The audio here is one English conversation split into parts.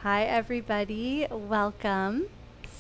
Hi, everybody. Welcome.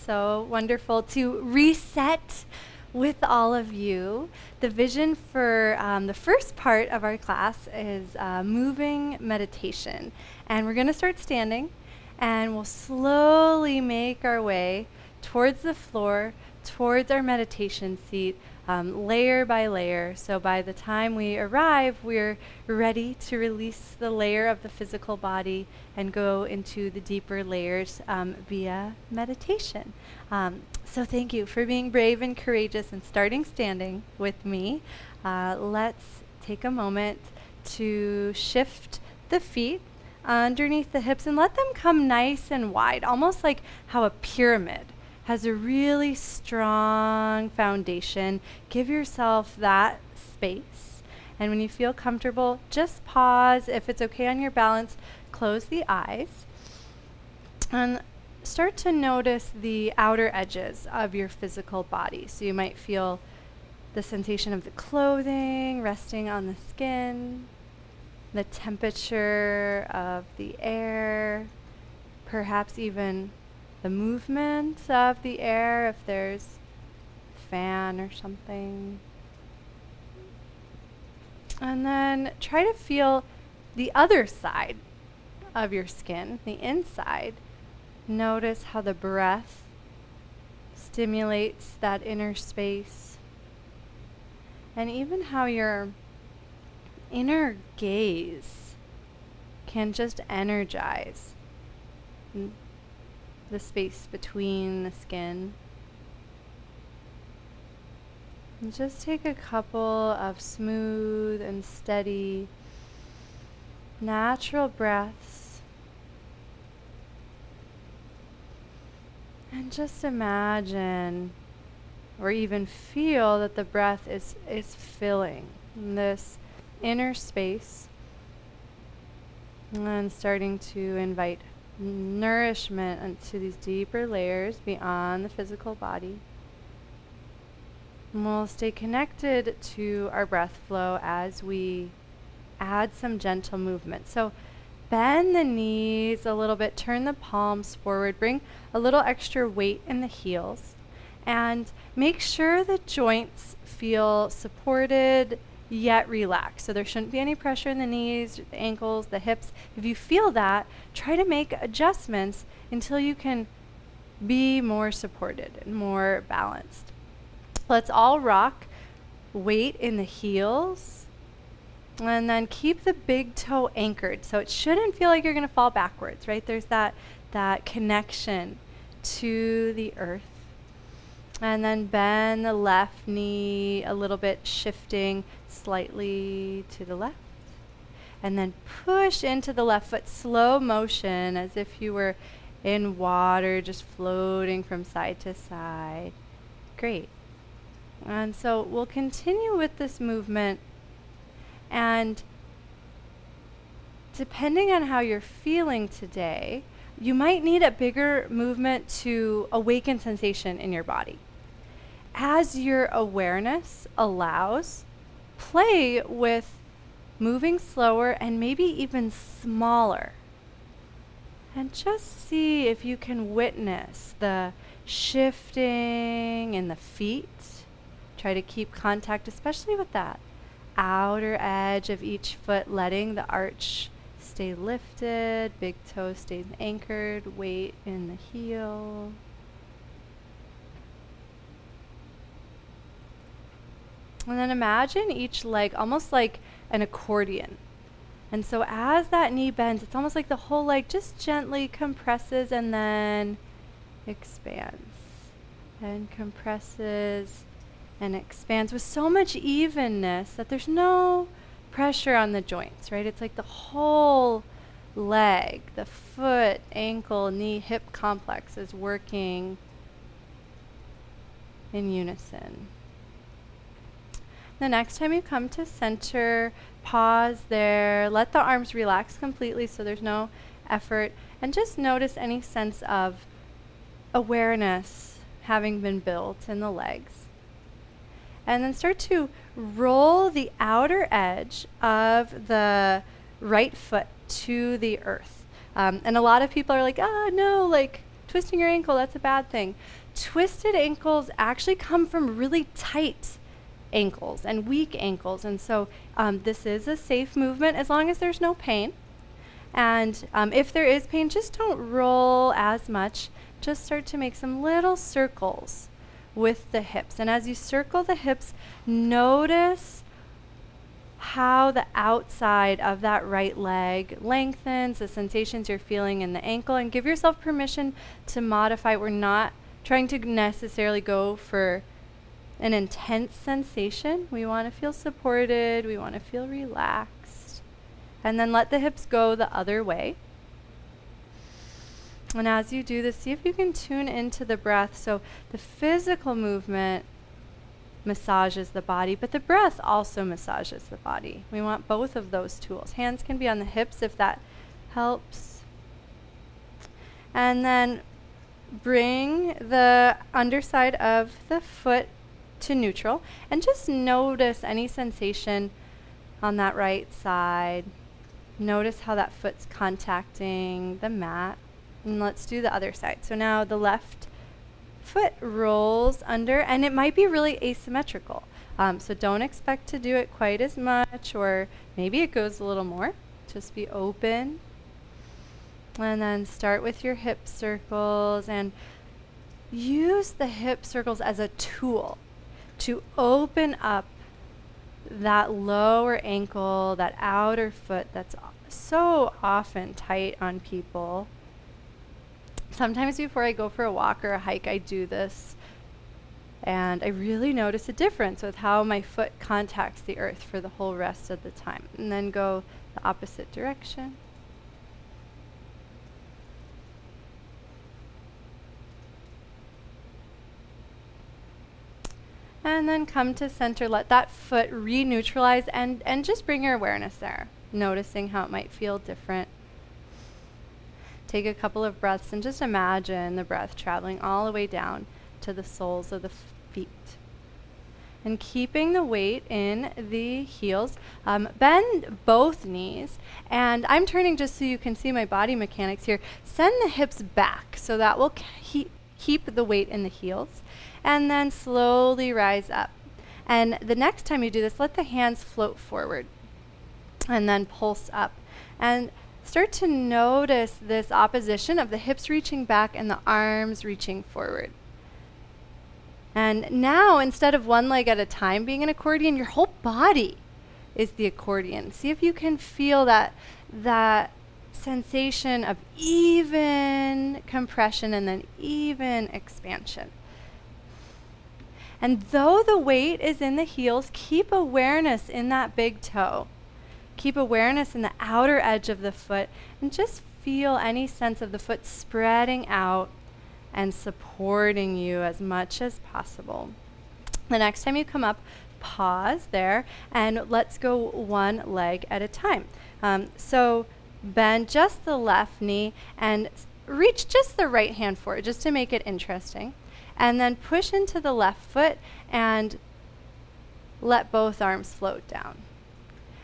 So wonderful to reset with all of you. The vision for the first part of our class is moving meditation. And we're going to start standing, and we'll slowly make our way towards the floor, towards our meditation seat, layer by layer. So by the time we arrive, we're ready to release the layer of the physical body and go into the deeper layers via meditation. So thank you for being brave and courageous and starting standing with me. Let's take a moment to shift the feet underneath the hips and let them come nice and wide, almost like how a pyramid has a really strong foundation. Give yourself that space. And when you feel comfortable, just pause. If it's okay on your balance, close the eyes. And start to notice the outer edges of your physical body. So you might feel the sensation of the clothing resting on the skin, the temperature of the air, perhaps even the movement of the air, if there's a fan or something. And then try to feel the other side of your skin, the inside. Notice how the breath stimulates that inner space, and even how your inner gaze can just energize the space between the skin. And just take a couple of smooth and steady, natural breaths. And just imagine or even feel that the breath is filling this inner space and starting to invite nourishment into these deeper layers beyond the physical body. And we'll stay connected to our breath flow as we add some gentle movement. So bend the knees a little bit, turn the palms forward, bring a little extra weight in the heels, and make sure the joints feel supported yet relaxed. So there shouldn't be any pressure in the knees, the ankles, the hips. If you feel that, try to make adjustments until you can be more supported and more balanced. Let's all rock. Weight in the heels. And then keep the big toe anchored. So it shouldn't feel like you're going to fall backwards, right? There's that connection to the earth. And then bend the left knee a little bit, shifting slightly to the left. And then push into the left foot, slow motion, as if you were in water, just floating from side to side. Great. And so we'll continue with this movement. And depending on how you're feeling today, you might need a bigger movement to awaken sensation in your body. As your awareness allows, play with moving slower and maybe even smaller. And just see if you can witness the shifting in the feet. Try to keep contact, especially with that outer edge of each foot, letting the arch stay lifted, big toe stays anchored, weight in the heel. And then imagine each leg almost like an accordion. And so as that knee bends, it's almost like the whole leg just gently compresses and then expands. And compresses and expands with so much evenness that there's no pressure on the joints, right? It's like the whole leg, the foot, ankle, knee, hip complex is working in unison. The next time you come to center, pause there, let the arms relax completely so there's no effort, and just notice any sense of awareness having been built in the legs. And then start to roll the outer edge of the right foot to the earth. And a lot of people are like, oh no, like twisting your ankle, that's a bad thing. Twisted ankles actually come from really tight ankles and weak ankles. And so this is a safe movement as long as there's no pain. And if there is pain, just don't roll as much. Just start to make some little circles with the hips. And as you circle the hips, notice how the outside of that right leg lengthens, the sensations you're feeling in the ankle, and give yourself permission to modify. We're not trying to necessarily go for an intense sensation. We want to feel supported. We want to feel relaxed. And then let the hips go the other way. And as you do this, see if you can tune into the breath. So the physical movement massages the body, but the breath also massages the body. We want both of those tools. Hands can be on the hips if that helps. And then bring the underside of the foot to neutral and just notice any sensation on that right side. Notice how that foot's contacting the mat. And let's do the other side. So now the left foot rolls under, and it might be really asymmetrical. So don't expect to do it quite as much, or maybe it goes a little more. Just be open. And then start with your hip circles and use the hip circles as a tool to open up that lower ankle, that outer foot that's so often tight on people. Sometimes before I go for a walk or a hike, I do this, and I really notice a difference with how my foot contacts the earth for the whole rest of the time. And then go the opposite direction. And then come to center, let that foot re-neutralize, and just bring your awareness there, noticing how it might feel different. Take a couple of breaths and just imagine the breath traveling all the way down to the soles of the feet. And keeping the weight in the heels, bend both knees. And I'm turning just so you can see my body mechanics here. Send the hips back, so that will keep the weight in the heels. And then slowly rise up. And the next time you do this, let the hands float forward. And then pulse up. And start to notice this opposition of the hips reaching back and the arms reaching forward. And now, instead of one leg at a time being an accordion, your whole body is the accordion. See if you can feel that sensation of even compression and then even expansion. And though the weight is in the heels, keep awareness in that big toe. Keep awareness in the outer edge of the foot, and just feel any sense of the foot spreading out and supporting you as much as possible. The next time you come up, pause there, and let's go one leg at a time. So bend just the left knee and reach just the right hand forward, just to make it interesting. And then push into the left foot and let both arms float down.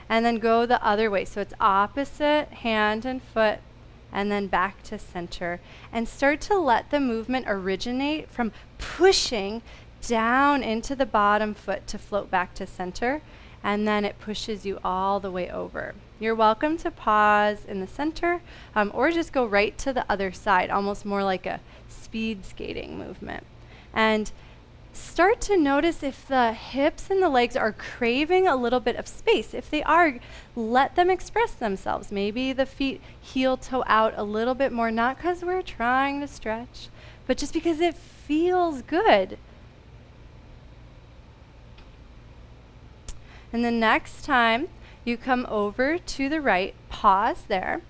And then go the other way. So it's opposite hand and foot, and then back to center. And start to let the movement originate from pushing down into the bottom foot to float back to center. And then it pushes you all the way over. You're welcome to pause in the center, or just go right to the other side, almost more like a speed skating movement. And start to notice if the hips and the legs are craving a little bit of space. If they are, let them express themselves. Maybe the feet heel toe out a little bit more, not because we're trying to stretch, but just because it feels good. And the next time you come over to the right, pause there,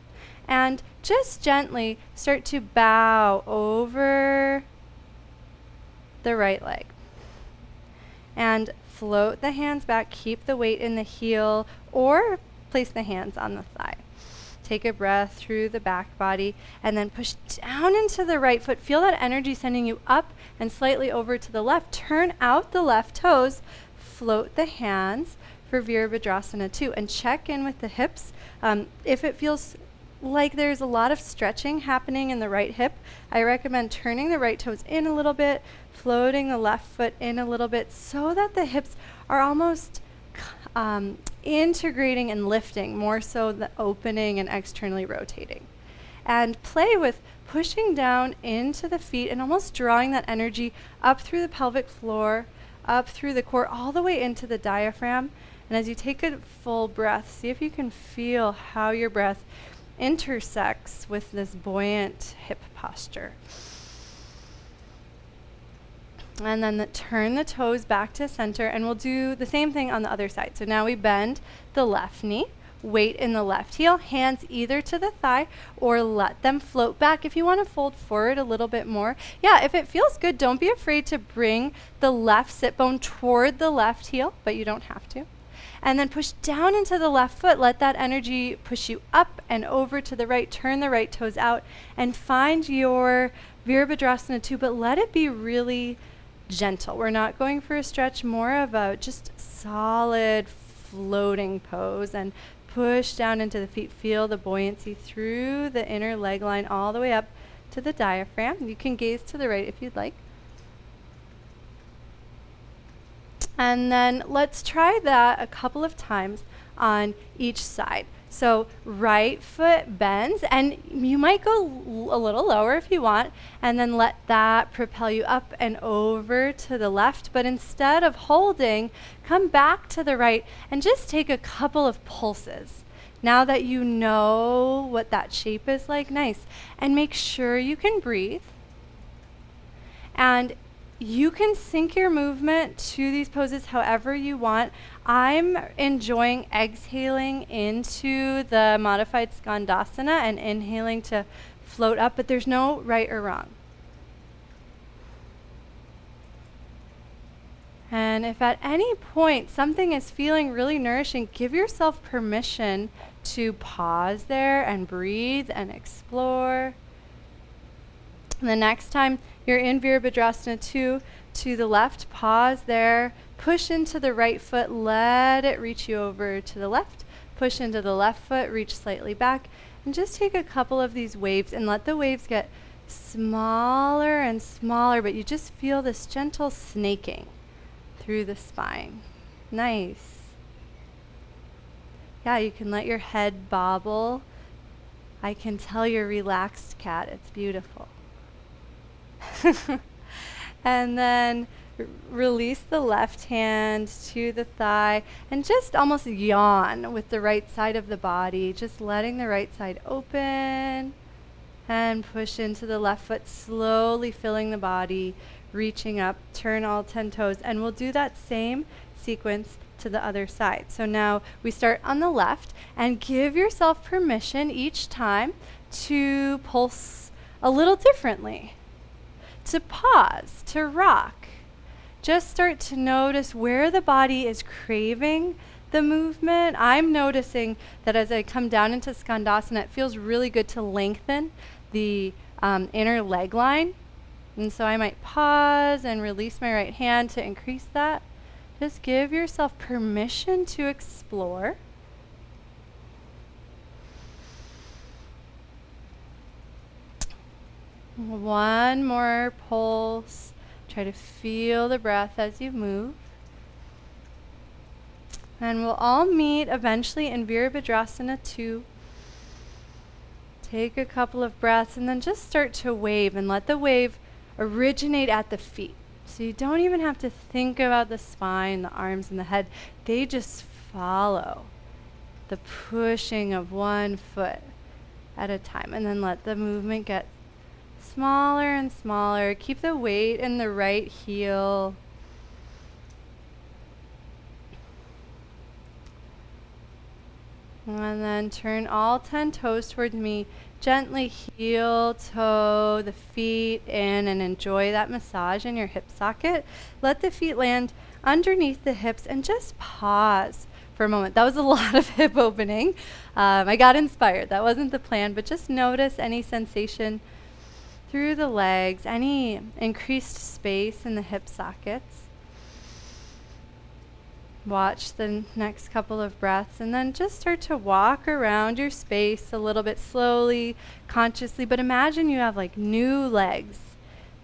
and just gently start to bow over the right leg. And float the hands back, keep the weight in the heel, or place the hands on the thigh. Take a breath through the back body, and then push down into the right foot. Feel that energy sending you up and slightly over to the left. Turn out the left toes, float the hands for Virabhadrasana 2, and check in with the hips. If it feels like there's a lot of stretching happening in the right hip, I recommend turning the right toes in a little bit, floating the left foot in a little bit so that the hips are almost integrating and lifting more so than opening and externally rotating. And play with pushing down into the feet and almost drawing that energy up through the pelvic floor, up through the core, all the way into the diaphragm. And as you take a full breath, see if you can feel how your breath intersects with this buoyant hip posture. And then turn the toes back to center, and we'll do the same thing on the other side. So now we bend the left knee, weight in the left heel, hands either to the thigh or let them float back. If you want to fold forward a little bit more, yeah, if it feels good, don't be afraid to bring the left sit bone toward the left heel, but you don't have to. And then push down into the left foot. Let that energy push you up and over to the right. Turn the right toes out and find your Virabhadrasana 2, but let it be really gentle. We're not going for a stretch, more of a just solid floating pose, and push down into the feet. Feel the buoyancy through the inner leg line all the way up to the diaphragm. You can gaze to the right if you'd like. And then let's try that a couple of times on each side. So right foot bends, and you might go a little lower if you want, and then let that propel you up and over to the left. But instead of holding, come back to the right and just take a couple of pulses. Now that you know what that shape is like, nice. And make sure you can breathe. And you can sync your movement to these poses however you want. I'm enjoying exhaling into the modified Skandasana and inhaling to float up, but there's no right or wrong. And if at any point something is feeling really nourishing, give yourself permission to pause there and breathe and explore. And the next time you're in Virabhadrasana 2, to the left, pause there, push into the right foot, let it reach you over to the left, push into the left foot, reach slightly back, and just take a couple of these waves and let the waves get smaller and smaller, but you just feel this gentle snaking through the spine. Nice. Yeah, you can let your head bobble. I can tell you're relaxed, cat. It's beautiful. And then release the left hand to the thigh and just almost yawn with the right side of the body, just letting the right side open, and push into the left foot, slowly filling the body, reaching up, turn all 10 toes, and we'll do that same sequence to the other side. So now we start on the left, and give yourself permission each time to pulse a little differently, to pause, to rock. Just start to notice where the body is craving the movement. I'm noticing that as I come down into Skandasana, it feels really good to lengthen the inner leg line. And so I might pause and release my right hand to increase that. Just give yourself permission to explore. One more pulse. Try to feel the breath as you move. And we'll all meet eventually in Virabhadrasana 2. Take a couple of breaths and then just start to wave, and let the wave originate at the feet. So you don't even have to think about the spine, the arms, and the head. They just follow the pushing of one foot at a time. And then let the movement get smaller and smaller. Keep the weight in the right heel. And then turn all 10 toes towards me. Gently heel, toe, the feet in, and enjoy that massage in your hip socket. Let the feet land underneath the hips and just pause for a moment. That was a lot of hip opening. I got inspired. That wasn't the plan, but just notice any sensation through the legs, any increased space in the hip sockets. Watch the next couple of breaths and then just start to walk around your space a little bit slowly, consciously, but imagine you have like new legs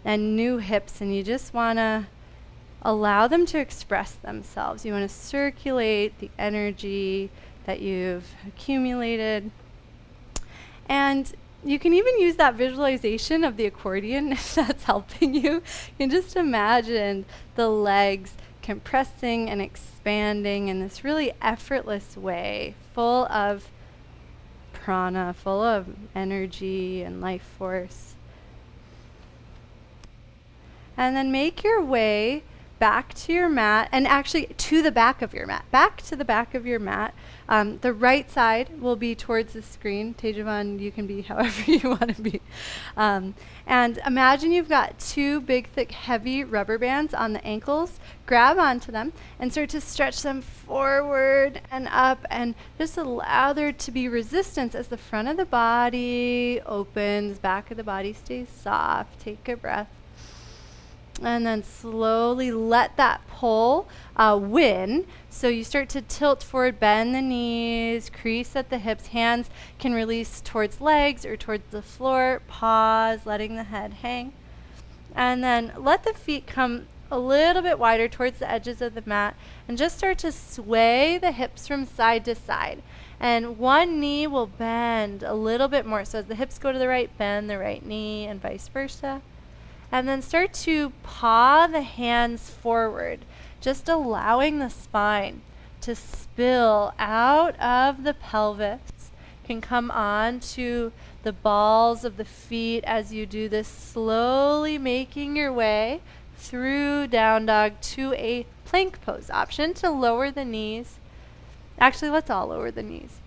and new hips and you just want to allow them to express themselves. You want to circulate the energy that you've accumulated. And you can even use that visualization of the accordion if that's helping you. You can just imagine the legs compressing and expanding in this really effortless way, full of prana, full of energy and life force. And then make your way back to your mat, and actually to the back of your mat. Back to the back of your mat. The right side will be towards the screen. Tejavan, you can be however you want to be. And imagine you've got two big, thick, heavy rubber bands on the ankles. Grab onto them and start to stretch them forward and up, and just allow there to be resistance as the front of the body opens, back of the body stays soft. Take a breath. And then slowly let that pull win. So you start to tilt forward, bend the knees, crease at the hips. Hands can release towards legs or towards the floor. Pause, letting the head hang. And then let the feet come a little bit wider towards the edges of the mat. And just start to sway the hips from side to side. And one knee will bend a little bit more. So as the hips go to the right, bend the right knee and vice versa. And then start to paw the hands forward, just allowing the spine to spill out of the pelvis. Can come on to the balls of the feet as you do this, slowly making your way through down dog to a plank pose option to lower the knees. Actually, let's all lower the knees.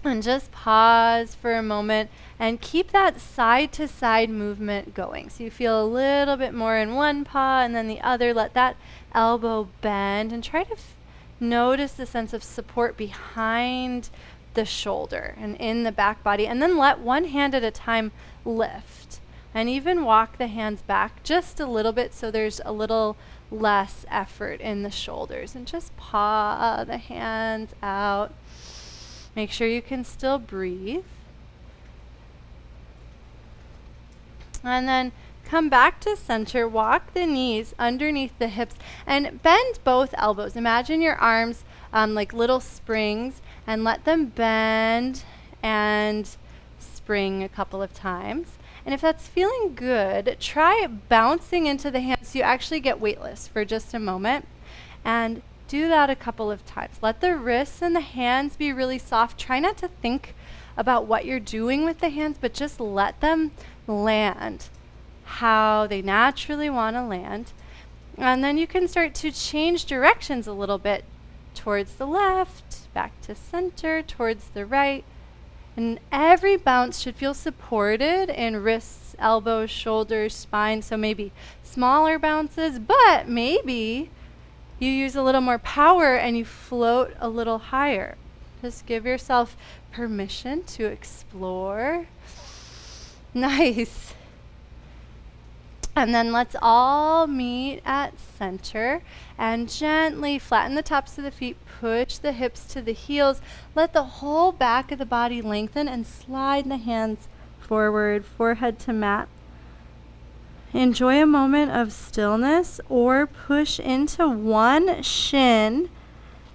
And just pause for a moment and keep that side to side movement going. So you feel a little bit more in one paw and then the other. Let that elbow bend and try to notice the sense of support behind the shoulder and in the back body. And then let one hand at a time lift. And even walk the hands back just a little bit so there's a little less effort in the shoulders. And just paw the hands out. Make sure you can still breathe. And then come back to center, walk the knees underneath the hips, and bend both elbows. Imagine your arms like little springs, and let them bend and spring a couple of times. And if that's feeling good, try bouncing into the hands so you actually get weightless for just a moment. And do that a couple of times. Let the wrists and the hands be really soft. Try not to think about what you're doing with the hands, but just let them land how they naturally want to land. And then you can start to change directions a little bit towards the left, back to center, towards the right. And every bounce should feel supported in wrists, elbows, shoulders, spine. So maybe smaller bounces, but maybe you use a little more power and you float a little higher. Just give yourself permission to explore. Nice. And then let's all meet at center and gently flatten the tops of the feet, push the hips to the heels, let the whole back of the body lengthen and slide the hands forward, forehead to mat. Enjoy a moment of stillness or push into one shin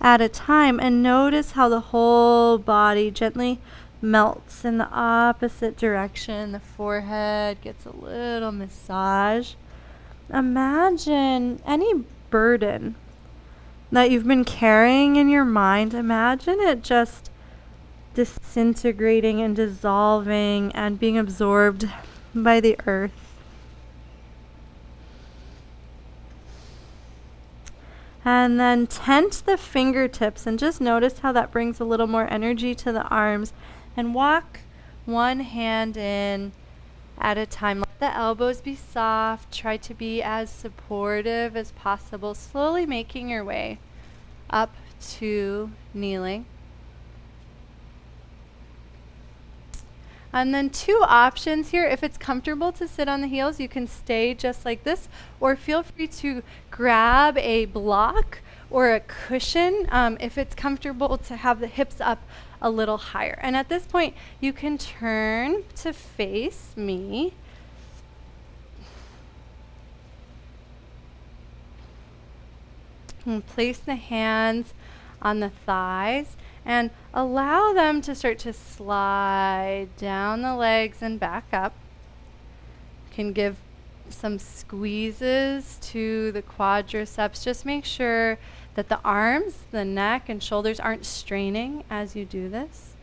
at a time and notice how the whole body gently melts in the opposite direction. The forehead gets a little massage. Imagine any burden that you've been carrying in your mind. Imagine it just disintegrating and dissolving and being absorbed by the earth. And then tent the fingertips and just notice how that brings a little more energy to the arms. And walk one hand in at a time. Let the elbows be soft. Try to be as supportive as possible. Slowly making your way up to kneeling. And then 2 options here. If it's comfortable to sit on the heels, you can stay just like this, or feel free to grab a block or a cushion if it's comfortable to have the hips up a little higher. And at this point, you can turn to face me. And place the hands on the thighs and allow them to start to slide down the legs and back up. You can give some squeezes to the quadriceps. Just make sure that the arms, the neck, and shoulders aren't straining as you do this.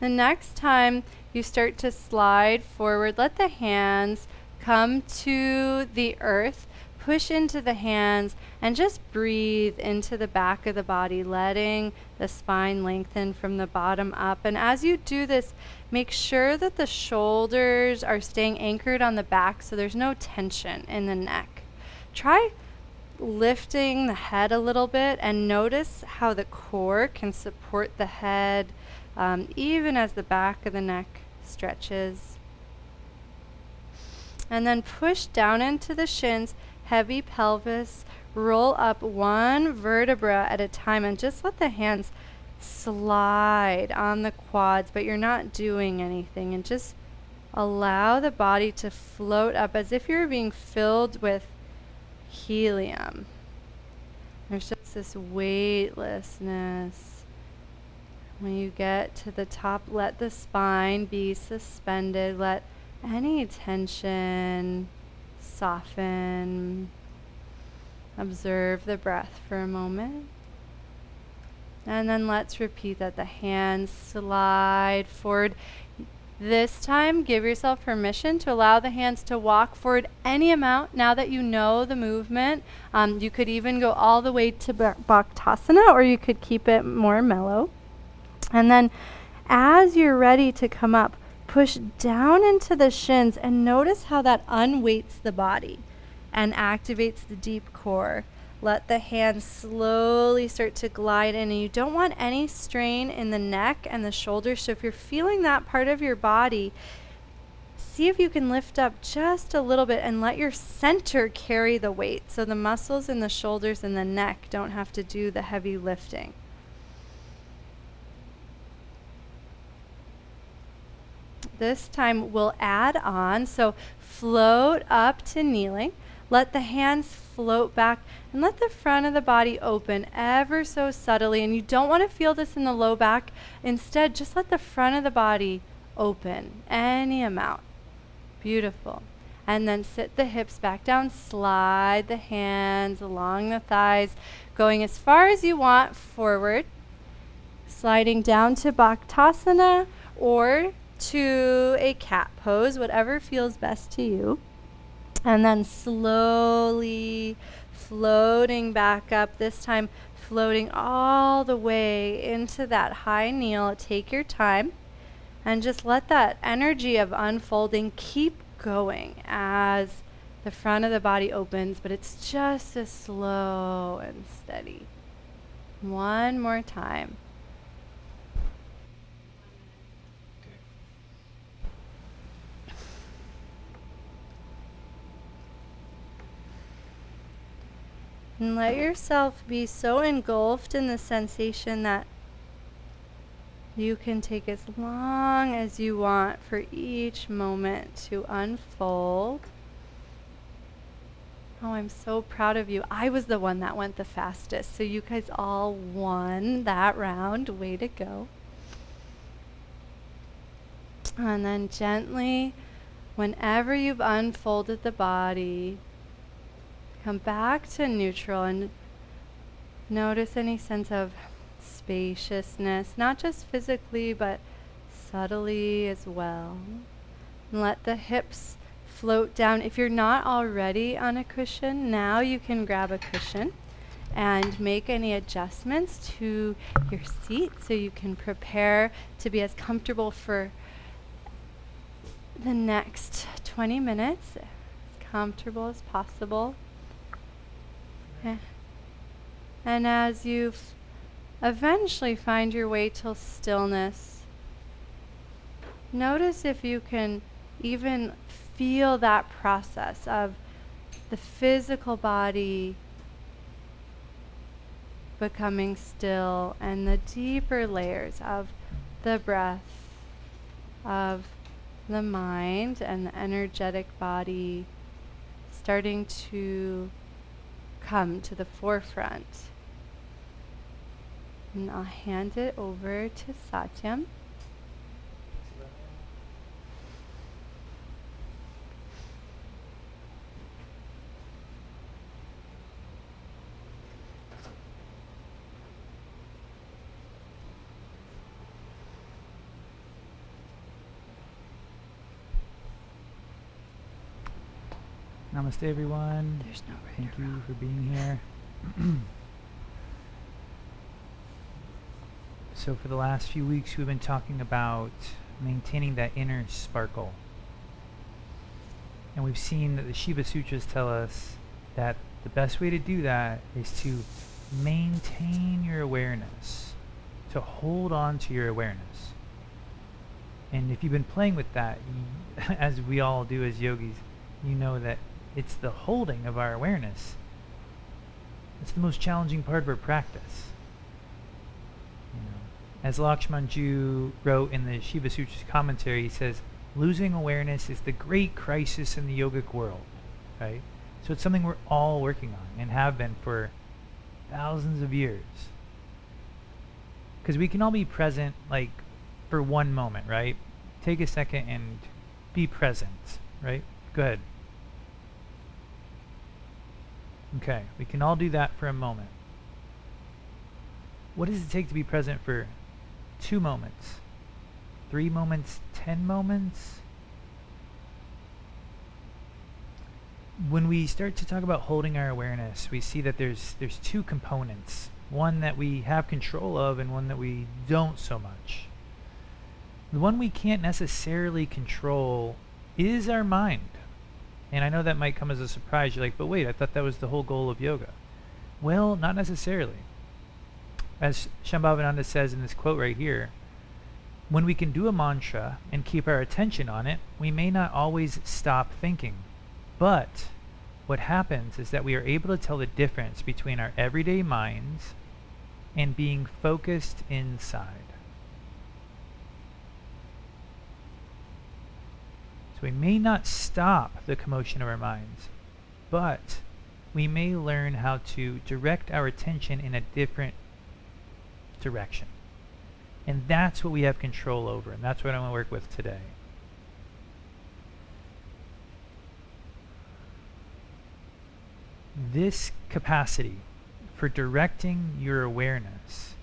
The next time you start to slide forward, let the hands come to the earth, push into the hands, and just breathe into the back of the body, letting the spine lengthen from the bottom up. And as you do this, make sure that the shoulders are staying anchored on the back so there's no tension in the neck. Try lifting the head a little bit and notice how the core can support the head even as the back of the neck stretches. And then push down into the shins, heavy pelvis, roll up 1 vertebra at a time, and just let the hands slide on the quads, but you're not doing anything, and just allow the body to float up as if you're being filled with helium. There's just this weightlessness. When you get to the top, let the spine be suspended. Let any tension soften. Observe the breath for a moment. And then let's repeat that. The hands slide forward. This time, give yourself permission to allow the hands to walk forward any amount. Now that you know the movement, you could even go all the way to Bhaktasana, or you could keep it more mellow. And then as you're ready to come up, push down into the shins and notice how that unweights the body and activates the deep core. Let the hands slowly start to glide in, and you don't want any strain in the neck and the shoulders. So if you're feeling that part of your body, see if you can lift up just a little bit and let your center carry the weight so the muscles in the shoulders and the neck don't have to do the heavy lifting. This time we'll add on, so float up to kneeling. Let the hands float back and let the front of the body open ever so subtly. And you don't want to feel this in the low back. Instead, just let the front of the body open any amount. Beautiful. And then sit the hips back down, slide the hands along the thighs, going as far as you want forward, sliding down to Bhaktasana or to a cat pose, whatever feels best to you. And then slowly floating back up, this time floating all the way into that high kneel. Take your time and just let that energy of unfolding keep going as the front of the body opens, but it's just as slow and steady. One more time. And let yourself be so engulfed in the sensation that you can take as long as you want for each moment to unfold. Oh, I'm so proud of you. I was the one that went the fastest, so you guys all won that round. Way to go. And then gently, whenever you've unfolded the body, come back to neutral and notice any sense of spaciousness, not just physically, but subtly as well. And let the hips float down. If you're not already on a cushion, now you can grab a cushion and make any adjustments to your seat so you can prepare to be as comfortable for the next 20 minutes, as comfortable as possible. And as you eventually find your way to stillness, notice if you can even feel that process of the physical body becoming still and the deeper layers of the breath, of the mind and the energetic body starting to come to the forefront. And I'll hand it over to Satyam. Namaste, everyone. There's no right Thank or you wrong. for being here. So for the last few weeks, we've been talking about maintaining that inner sparkle. And we've seen that the Shiva Sutras tell us that the best way to do that is to maintain your awareness, to hold on to your awareness. And if you've been playing with that, as we all do as yogis, you know that it's the holding of our awareness. It's the most challenging part of our practice. As Lakshmanjoo wrote in the Shiva Sutras commentary, he says, losing awareness is the great crisis in the yogic world, right? So it's something we're all working on and have been for thousands of years. Because we can all be present, like, for one moment, right? Take a second and be present, right? Go ahead. Okay, we can all do that for a moment. What does it take to be present for 2 moments, 3 moments, 10 moments? When we start to talk about holding our awareness, we see that there's 2 components. One that we have control of and one that we don't so much. The one we can't necessarily control is our mind. And I know that might come as a surprise. You're like, but wait, I thought that was the whole goal of yoga. Well, not necessarily. As Shambhavananda says in this quote right here, when we can do a mantra and keep our attention on it, we may not always stop thinking. But what happens is that we are able to tell the difference between our everyday minds and being focused inside. So we may not stop the commotion of our minds, but we may learn how to direct our attention in a different direction. And that's what we have control over, and that's what I want to work with today. This capacity for directing your awareness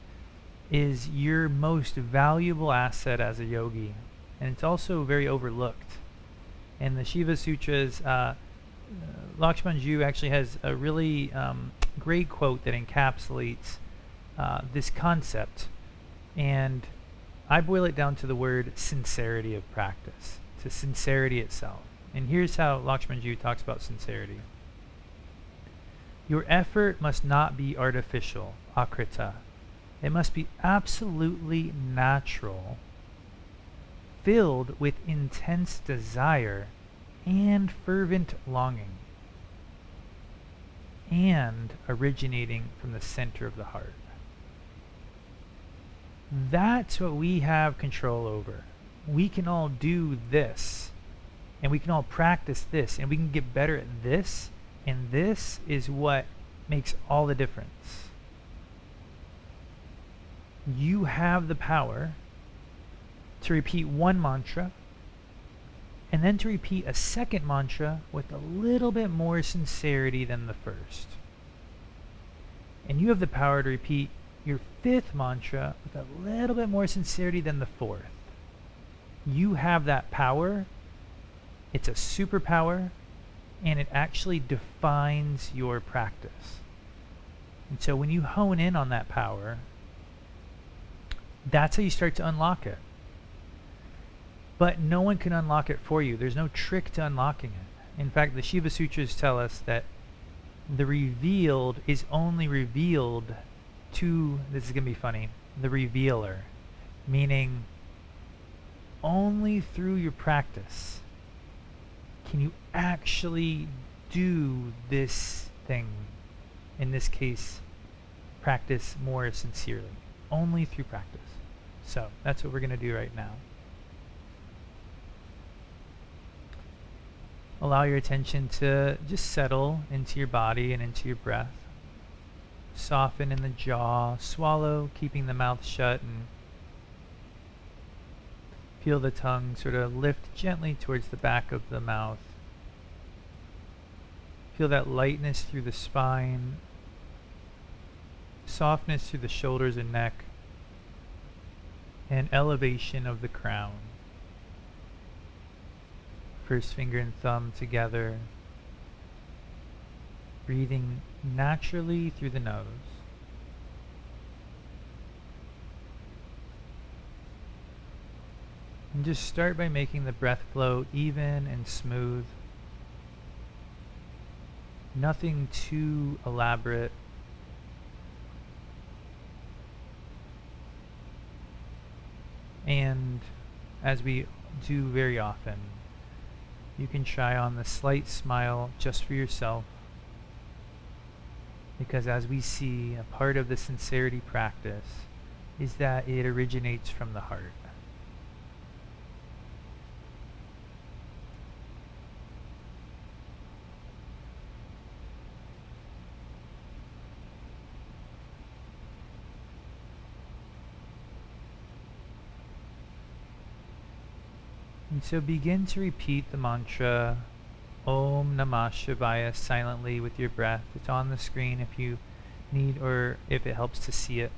is your most valuable asset as a yogi, and it's also very overlooked. And the Shiva Sutras, Lakshmanjoo actually has a really great quote that encapsulates this concept. And I boil it down to the word sincerity of practice, to sincerity itself. And here's how Lakshmanjoo talks about sincerity. Your effort must not be artificial, akrita. It must be absolutely natural, filled with intense desire and fervent longing, and originating from the center of the heart. That's what we have control over. We can all do this, and we can all practice this, and we can get better at this, and this is what makes all the difference. You have the power to repeat one mantra, and then to repeat a second mantra with a little bit more sincerity than the first. And you have the power to repeat your 5th mantra with a little bit more sincerity than the 4th. You have that power. It's a superpower, and it actually defines your practice. And so when you hone in on that power, that's how you start to unlock it. But no one can unlock it for you. There's no trick to unlocking it. In fact, the Shiva Sutras tell us that the revealed is only revealed to, this is going to be funny, the revealer. Meaning, only through your practice can you actually do this thing. In this case, practice more sincerely. Only through practice. So that's what we're going to do right now. Allow your attention to just settle into your body and into your breath. Soften in the jaw, swallow, keeping the mouth shut, and feel the tongue sort of lift gently towards the back of the mouth. Feel that lightness through the spine, softness through the shoulders and neck, and elevation of the crown. First finger and thumb together, breathing naturally through the nose. And just start by making the breath flow even and smooth. Nothing too elaborate. And as we do very often, you can try on the slight smile just for yourself, because as we see, a part of the sincerity practice is that it originates from the heart. And so begin to repeat the mantra Om Namah Shivaya silently with your breath. It's on the screen if you need, or if it helps to see it,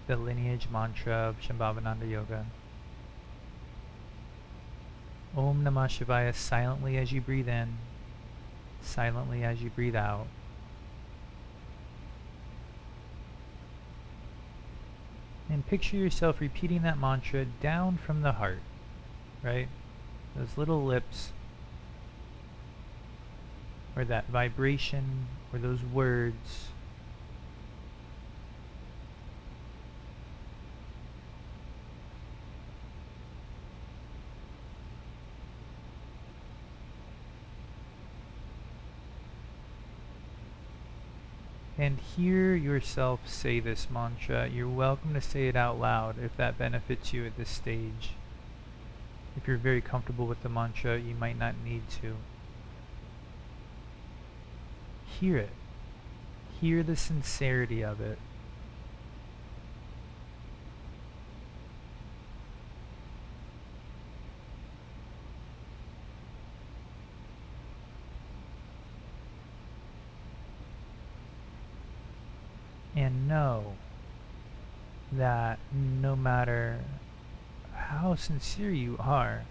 the lineage mantra of Shambhavananda Yoga. Om Namah Shivaya silently as you breathe in, silently as you breathe out. And picture yourself repeating that mantra down from the heart, right? Those little lips, or that vibration, or those words. And hear yourself say this mantra. You're welcome to say it out loud if that benefits you at this stage. If you're very comfortable with the mantra, you might not need to. Hear it. Hear the sincerity of it. And know that no matter how sincere you are,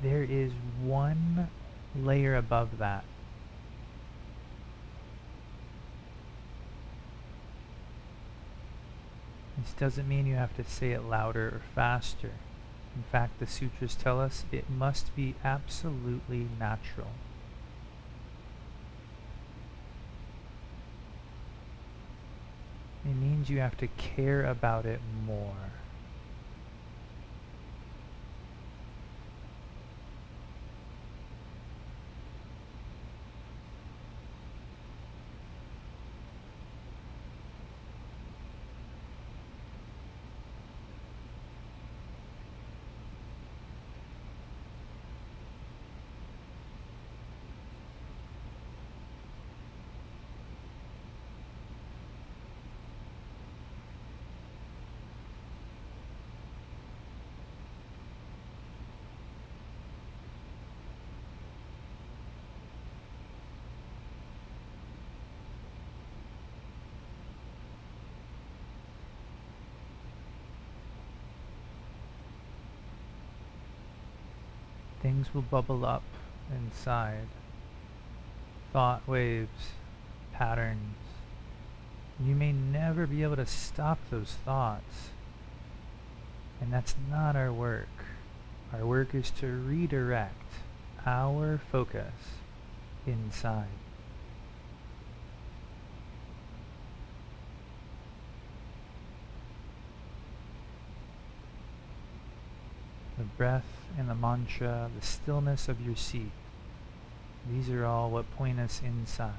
there is one layer above that. This doesn't mean you have to say it louder or faster. In fact, the sutras tell us it must be absolutely natural. It means you have to care about it more. Things will bubble up inside. Thought waves, patterns. You may never be able to stop those thoughts. And that's not our work. Our work is to redirect our focus inside. breath and the mantra, the stillness of your seat. These are all what point us inside.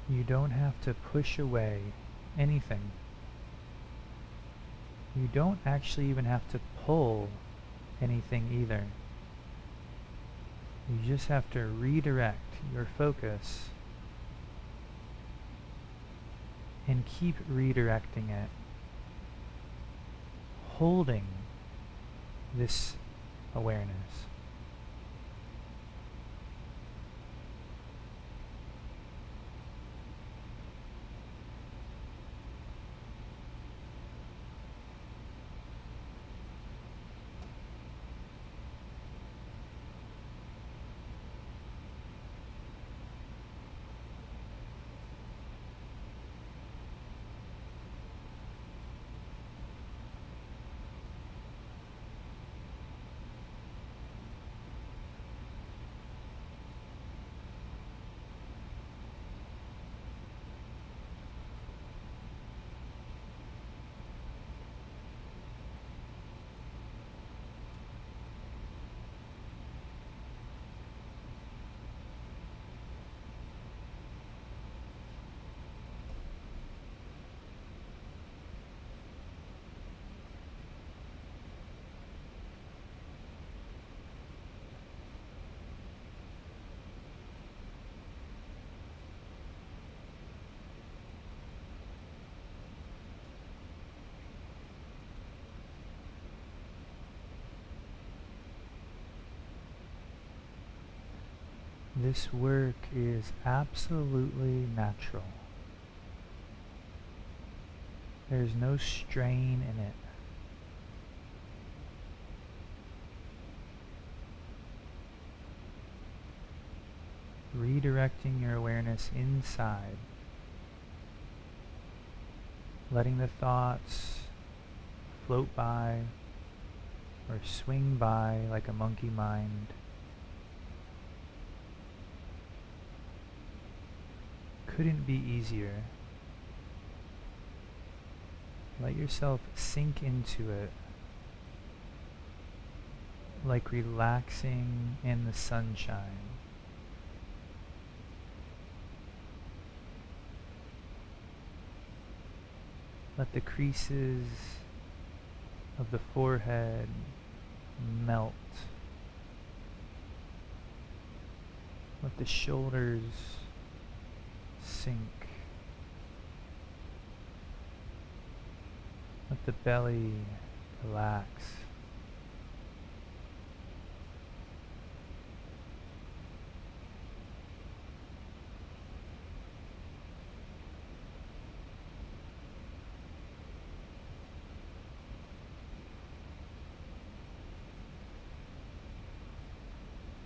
You don't have to push away anything. You don't actually even have to pull anything either. You just have to redirect your focus and keep redirecting it, holding this awareness. This work is absolutely natural. There's no strain in it. Redirecting your awareness inside, letting the thoughts float by or swing by like a monkey mind. Couldn't be easier. Let yourself sink into it, like relaxing in the sunshine. Let the creases of the forehead melt. Let the shoulders sink. Let the belly relax.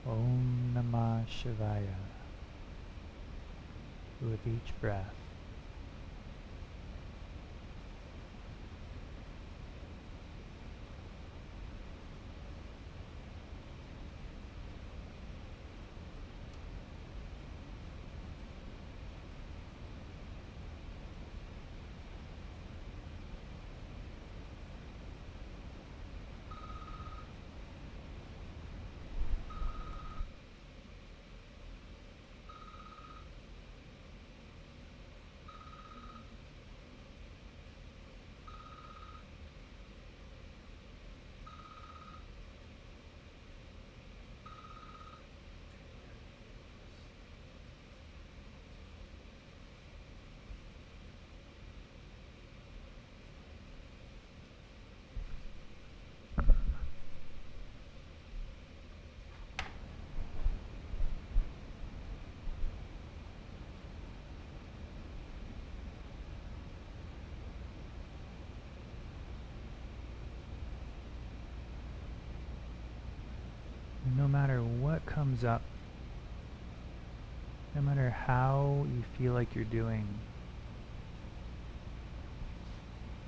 Om Namah Shivaya with each breath. no matter what comes up, no matter how you feel like you're doing,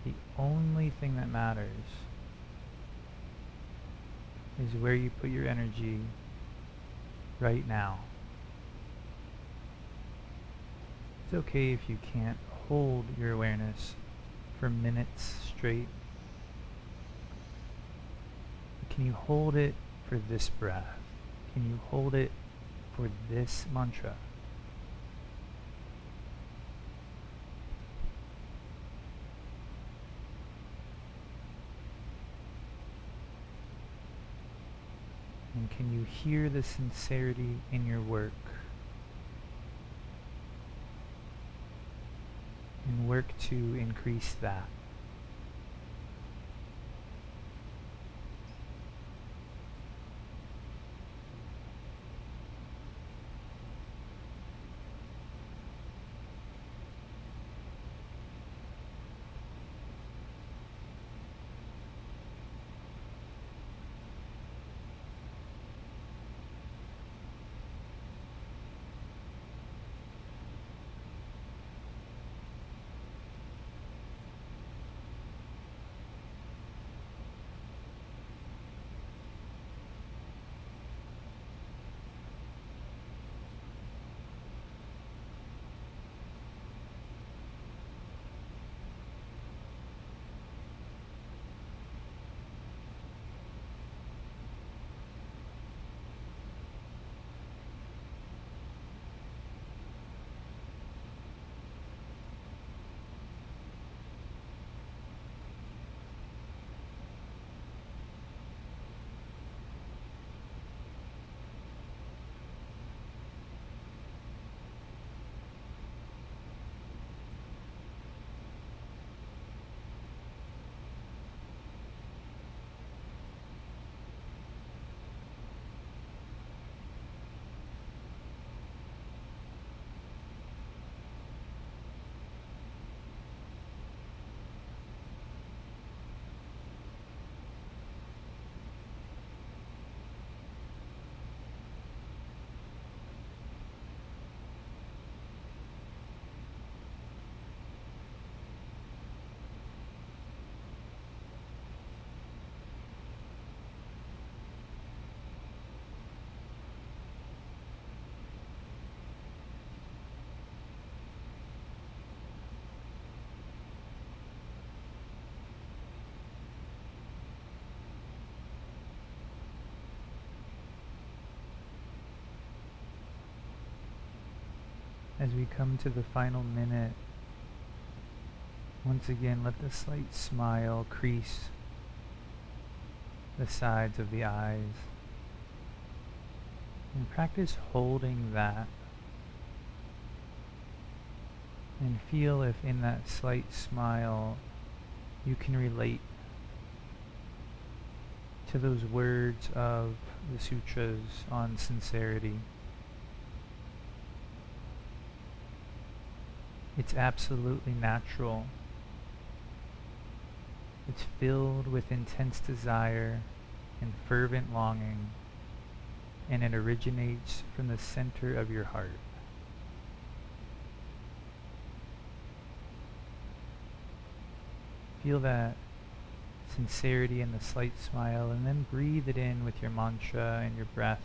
the only thing that matters is where you put your energy right now. It's okay if you can't hold your awareness for minutes straight. But can you hold it for this breath? Can you hold it for this mantra? And can you hear the sincerity in your work? And work to increase that. As we come to the final minute, once again let the slight smile crease the sides of the eyes. And practice holding that. And feel if in that slight smile you can relate to those words of the sutras on sincerity. It's absolutely natural. It's filled with intense desire and fervent longing, and it originates from the center of your heart. Feel that sincerity and the slight smile, and then breathe it in with your mantra and your breath.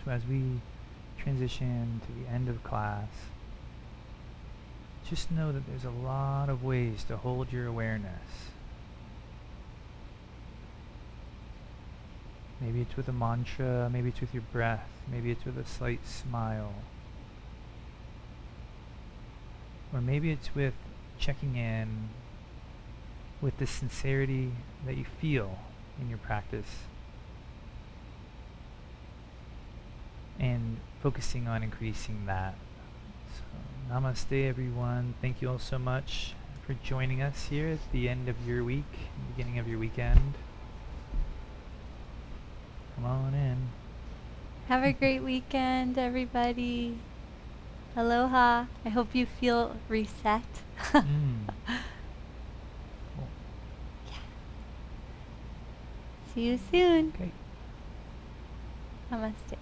So as we transition to the end of class, just know that there's a lot of ways to hold your awareness. Maybe it's with a mantra, maybe it's with your breath, maybe it's with a slight smile. Or maybe it's with checking in with the sincerity that you feel in your practice. and focusing on increasing that. So, namaste, everyone. Thank you all so much for joining us here at the end of your week, beginning of your weekend. Come on in. Have a great weekend, everybody. Aloha. I hope you feel reset. Cool. See you soon. Okay. Namaste.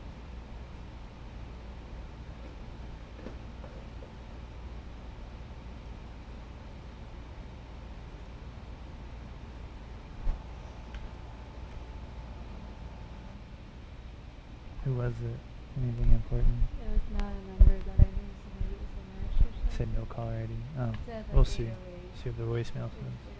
Who was it? Anything important? It was not a number that I knew, so maybe it was a nurse or something. Said no call already. Oh, Said like we'll see. 808. See what the voicemail says.